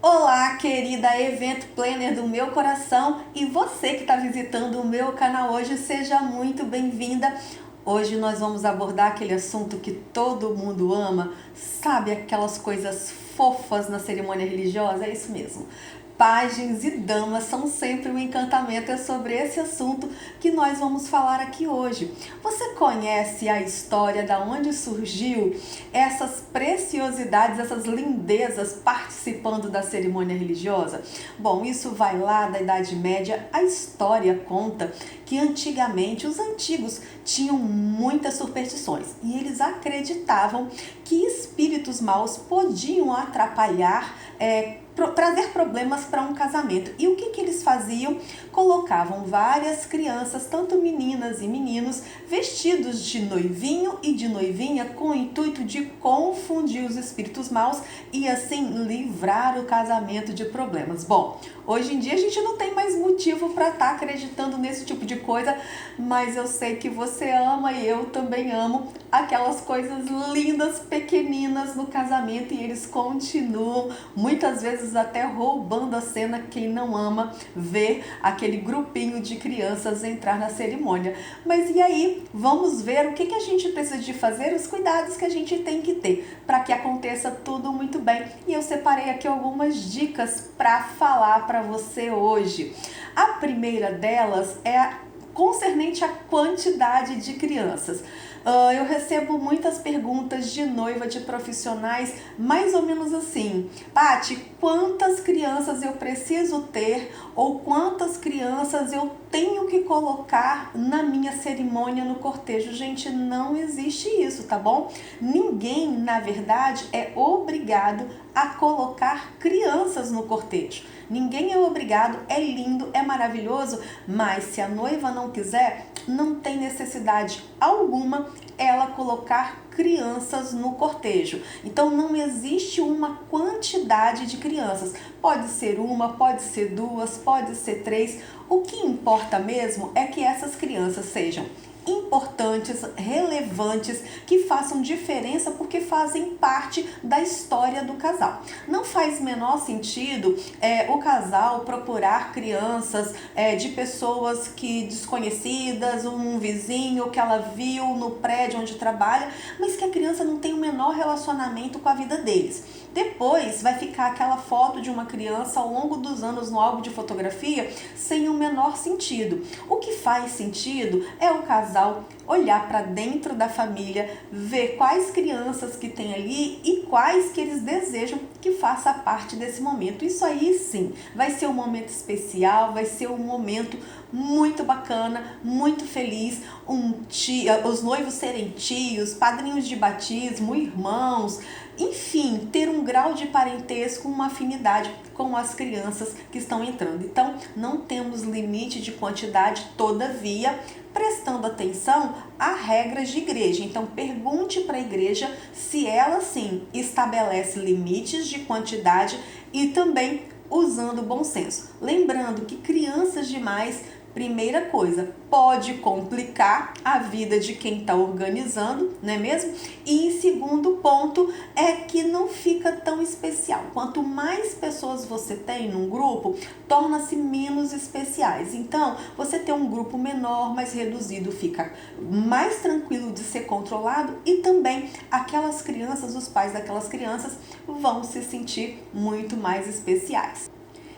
Olá, querida Event Planner do meu coração, e você que está visitando o meu canal hoje, seja muito bem-vinda. Hoje nós vamos abordar aquele assunto que todo mundo ama, sabe, aquelas coisas fofas na cerimônia religiosa? É isso mesmo. Pajens e damas são sempre um encantamento. É sobre esse assunto que nós vamos falar aqui hoje. Você conhece a história da onde surgiu essas preciosidades, essas lindezas participando da cerimônia religiosa? Bom, isso vai lá da Idade Média. A história conta que antigamente os antigos tinham muitas superstições e eles acreditavam que espíritos maus podiam atrapalhar, trazer problemas para um casamento. E o que eles faziam? Colocavam várias crianças, tanto meninas e meninos, vestidos de noivinho e de noivinha, com o intuito de confundir os espíritos maus e assim livrar o casamento de problemas. Bom, hoje em dia a gente não tem mais motivo para estar acreditando nesse tipo de coisa, mas eu sei que você ama e eu também amo aquelas coisas lindas, pequeninas no casamento, e eles continuam, muitas vezes até roubando a cena. Quem não ama ver aquele grupinho de crianças entrar na cerimônia. Mas e aí? Vamos ver o que a gente precisa de fazer, os cuidados que a gente tem que ter para que aconteça tudo muito bem. E eu separei aqui algumas dicas para falar para você hoje. A primeira delas é concernente à quantidade de crianças. Eu recebo muitas perguntas de noiva, de profissionais, mais ou menos assim: Paty, quantas crianças eu preciso ter ou quantas crianças eu tenho que colocar na minha cerimônia, no cortejo? Gente, não existe isso, tá bom? Ninguém, na verdade, é obrigado a colocar crianças no cortejo. Ninguém é obrigado, é lindo, é maravilhoso, mas se a noiva não quiser, não tem necessidade alguma ela colocar crianças no cortejo. Então não existe uma quantidade de crianças. Pode ser uma, pode ser duas, pode ser três. O que importa mesmo é que essas crianças sejam importantes, relevantes, que façam diferença porque fazem parte da história do casal. Não faz menor sentido o casal procurar crianças de pessoas que desconhecidas, um vizinho que ela viu no prédio onde trabalha, mas que a criança não tem o menor relacionamento com a vida deles. Depois vai ficar aquela foto de uma criança ao longo dos anos no álbum de fotografia sem o menor sentido. O que faz sentido é o casal olhar para dentro da família, ver quais crianças que tem ali e quais que eles desejam que faça parte desse momento. Isso aí sim, vai ser um momento especial, vai ser um momento muito bacana, muito feliz. Os noivos serem tios, padrinhos de batismo, irmãos, enfim, ter um grau de parentesco, uma afinidade com as crianças que estão entrando. Então, não temos limite de quantidade, todavia, prestando atenção a regras de igreja. Então, pergunte para a igreja se ela, sim, estabelece limites de quantidade e também usando bom senso. Lembrando que crianças demais, primeira coisa, pode complicar a vida de quem está organizando, não é mesmo? E em segundo ponto é que não fica tão especial. Quanto mais pessoas você tem num grupo, torna-se menos especiais. Então, você ter um grupo menor, mais reduzido, fica mais tranquilo de ser controlado, e também aquelas crianças, os pais daquelas crianças vão se sentir muito mais especiais.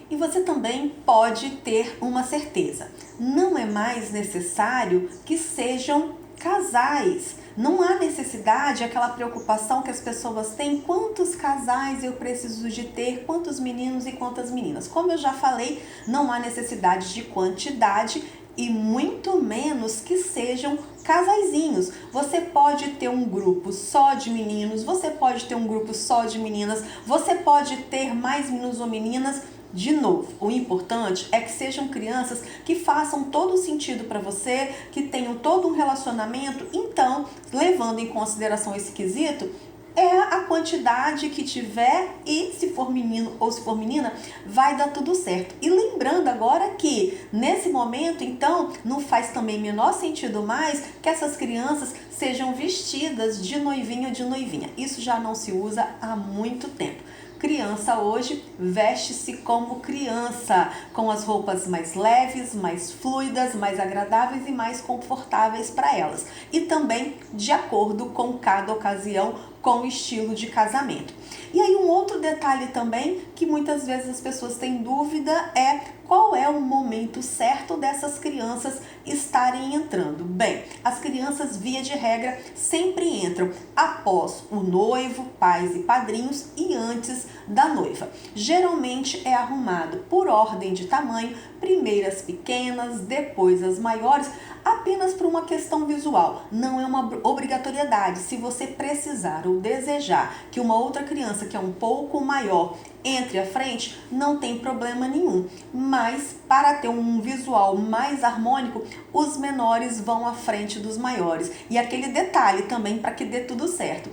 E você também pode ter uma certeza: não é mais necessário que sejam casais. Não há necessidade, aquela preocupação que as pessoas têm: quantos casais eu preciso de ter, quantos meninos e quantas meninas. Como eu já falei, não há necessidade de quantidade e muito menos que sejam casaizinhos. Você pode ter um grupo só de meninos, você pode ter um grupo só de meninas, você pode ter mais meninos ou meninas. De novo, o importante é que sejam crianças que façam todo sentido para você, que tenham todo um relacionamento. Então, levando em consideração esse quesito, é a quantidade que tiver, e se for menino ou se for menina, vai dar tudo certo. E lembrando agora que nesse momento, então, não faz também menor sentido mais que essas crianças sejam vestidas de noivinho ou de noivinha. Isso já não se usa há muito tempo. Criança hoje veste-se como criança, com as roupas mais leves, mais fluidas, mais agradáveis e mais confortáveis para elas. E também de acordo com cada ocasião, com o estilo de casamento. E aí um outro detalhe também que muitas vezes as pessoas têm dúvida é qual é o momento certo dessas crianças estarem entrando. Bem, as crianças, via de regra, sempre entram após o noivo, pais e padrinhos e antes da noiva. Geralmente é arrumado por ordem de tamanho, primeiro as pequenas, depois as maiores, apenas por uma questão visual. Não é uma obrigatoriedade. Se você precisar ou desejar que uma outra criança que é um pouco maior entre à frente, não tem problema nenhum. Mas para ter um visual mais harmônico, os menores vão à frente dos maiores. E aquele detalhe também para que dê tudo certo.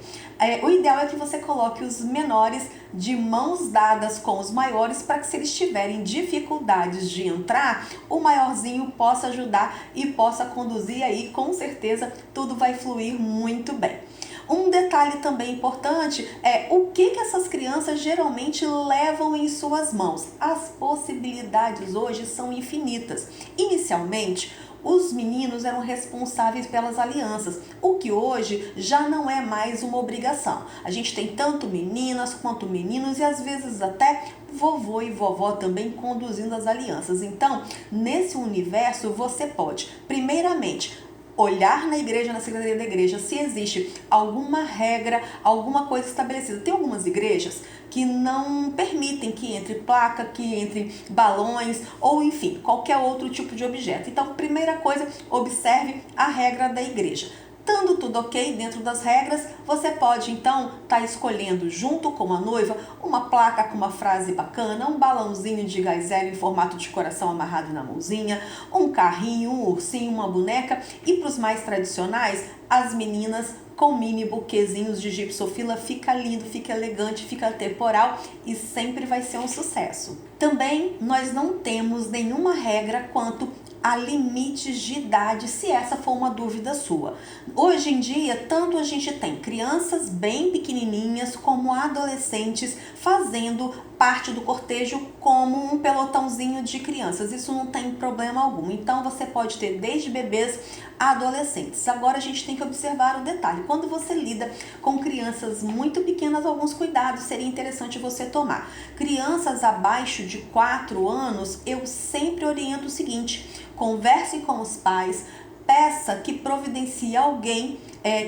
O ideal é que você coloque os menores de mãos dadas com os maiores para que, se eles tiverem dificuldades de entrar, o maiorzinho possa ajudar e possa conduzir aí, com certeza tudo vai fluir muito bem. Um detalhe também importante é o que essas crianças geralmente levam em suas mãos. As possibilidades hoje são infinitas. Inicialmente, os meninos eram responsáveis pelas alianças, o que hoje já não é mais uma obrigação. A gente tem tanto meninas quanto meninos e às vezes até vovô e vovó também conduzindo as alianças. Então, nesse universo, você pode, primeiramente, olhar na igreja, na secretaria da igreja, se existe alguma regra, alguma coisa estabelecida. Tem algumas igrejas que não permitem que entre placa, que entre balões ou, enfim, qualquer outro tipo de objeto. Então, primeira coisa, observe a regra da igreja. Estando tudo ok dentro das regras, você pode então estar escolhendo junto com a noiva uma placa com uma frase bacana, um balãozinho de gás hélio em formato de coração amarrado na mãozinha, um carrinho, um ursinho, uma boneca, e para os mais tradicionais, as meninas com mini buquezinhos de gipsofila. Fica lindo, fica elegante, fica temporal e sempre vai ser um sucesso. Também nós não temos nenhuma regra quanto a limites de idade, se essa for uma dúvida sua. Hoje em dia, tanto a gente tem crianças bem pequenininhas como adolescentes fazendo parte do cortejo como um pelotãozinho de crianças. Isso não tem problema algum. Então, você pode ter desde bebês a adolescentes. Agora, a gente tem que observar o detalhe. Quando você lida com crianças muito pequenas, alguns cuidados seria interessante você tomar. Crianças abaixo de 4 anos, eu sempre oriento o seguinte: converse com os pais, peça que providencie alguém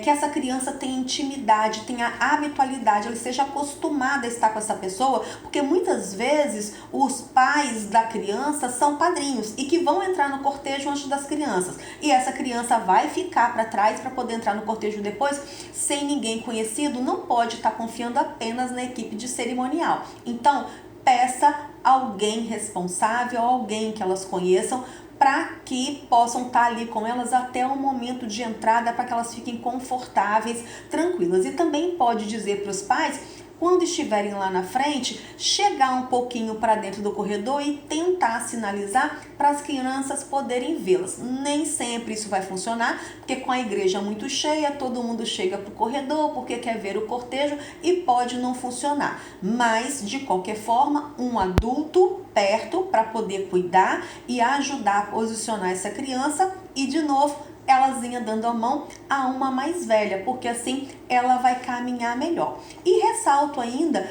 que essa criança tenha intimidade, tenha habitualidade, ela seja acostumada a estar com essa pessoa, porque muitas vezes os pais da criança são padrinhos e que vão entrar no cortejo antes das crianças. E essa criança vai ficar para trás para poder entrar no cortejo depois, sem ninguém conhecido, não pode estar confiando apenas na equipe de cerimonial. Então, peça alguém responsável, alguém que elas conheçam, para que possam estar ali com elas até o momento de entrada, para que elas fiquem confortáveis, tranquilas. E também pode dizer para os pais, quando estiverem lá na frente, chegar um pouquinho para dentro do corredor e tentar sinalizar para as crianças poderem vê-las. Nem sempre isso vai funcionar, porque com a igreja muito cheia, todo mundo chega para o corredor porque quer ver o cortejo e pode não funcionar. Mas, de qualquer forma, um adulto perto para poder cuidar e ajudar a posicionar essa criança e, de novo, elazinha dando a mão a uma mais velha, porque assim ela vai caminhar melhor. E ressalto ainda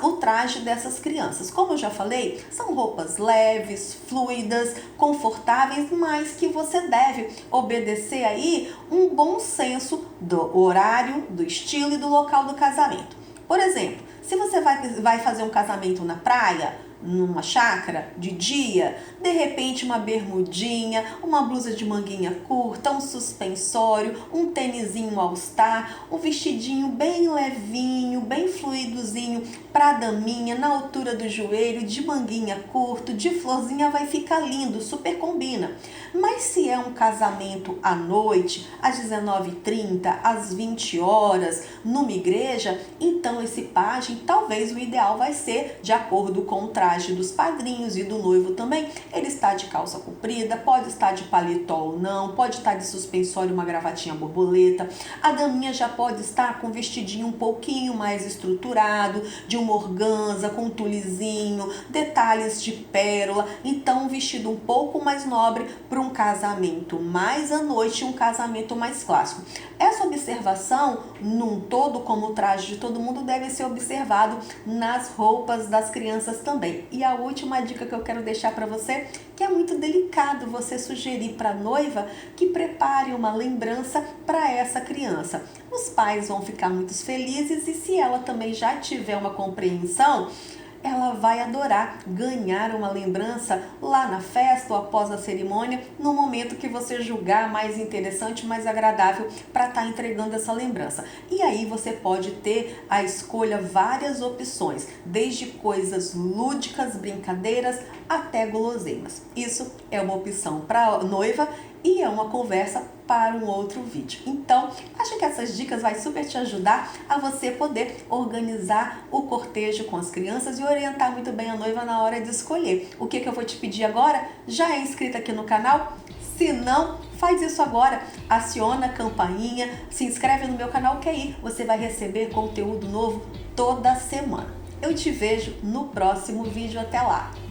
o traje dessas crianças. Como eu já falei, são roupas leves, fluidas, confortáveis, mas que você deve obedecer aí um bom senso do horário, do estilo e do local do casamento. Por exemplo, se você vai fazer um casamento na praia, numa chácara, de dia, de repente uma bermudinha, uma blusa de manguinha curta, um suspensório, um tênisinho all-star, um vestidinho bem levinho, bem fluidozinho pra daminha, na altura do joelho, de manguinha curto, de florzinha, vai ficar lindo, super combina. Mas se é um casamento à noite, às 19h30, às 20 horas, numa igreja, então esse pajem, talvez o ideal vai ser de acordo com o traje traje dos padrinhos e do noivo também, ele está de calça comprida, pode estar de paletó ou não, pode estar de suspensório, uma gravatinha borboleta. A daminha já pode estar com um vestidinho um pouquinho mais estruturado, de uma organza, com um tulizinho, detalhes de pérola. Então, um vestido um pouco mais nobre para um casamento mais à noite, um casamento mais clássico. Essa observação, num todo, como o traje de todo mundo, deve ser observado nas roupas das crianças também. E a última dica que eu quero deixar para você, que é muito delicado você sugerir para a noiva que prepare uma lembrança para essa criança. Os pais vão ficar muito felizes e se ela também já tiver uma compreensão, ela vai adorar ganhar uma lembrança lá na festa ou após a cerimônia, no momento que você julgar mais interessante, mais agradável para estar entregando essa lembrança. E aí você pode ter a escolha, várias opções, desde coisas lúdicas, brincadeiras, até guloseimas. Isso é uma opção para a noiva e é uma conversa para um outro vídeo. Então, acho que essas dicas vai super te ajudar a você poder organizar o cortejo com as crianças e orientar muito bem a noiva na hora de escolher. O que eu vou te pedir agora? Já é inscrita aqui no canal? Se não, faz isso agora, aciona a campainha, se inscreve no meu canal que aí você vai receber conteúdo novo toda semana. Eu te vejo no próximo vídeo, até lá!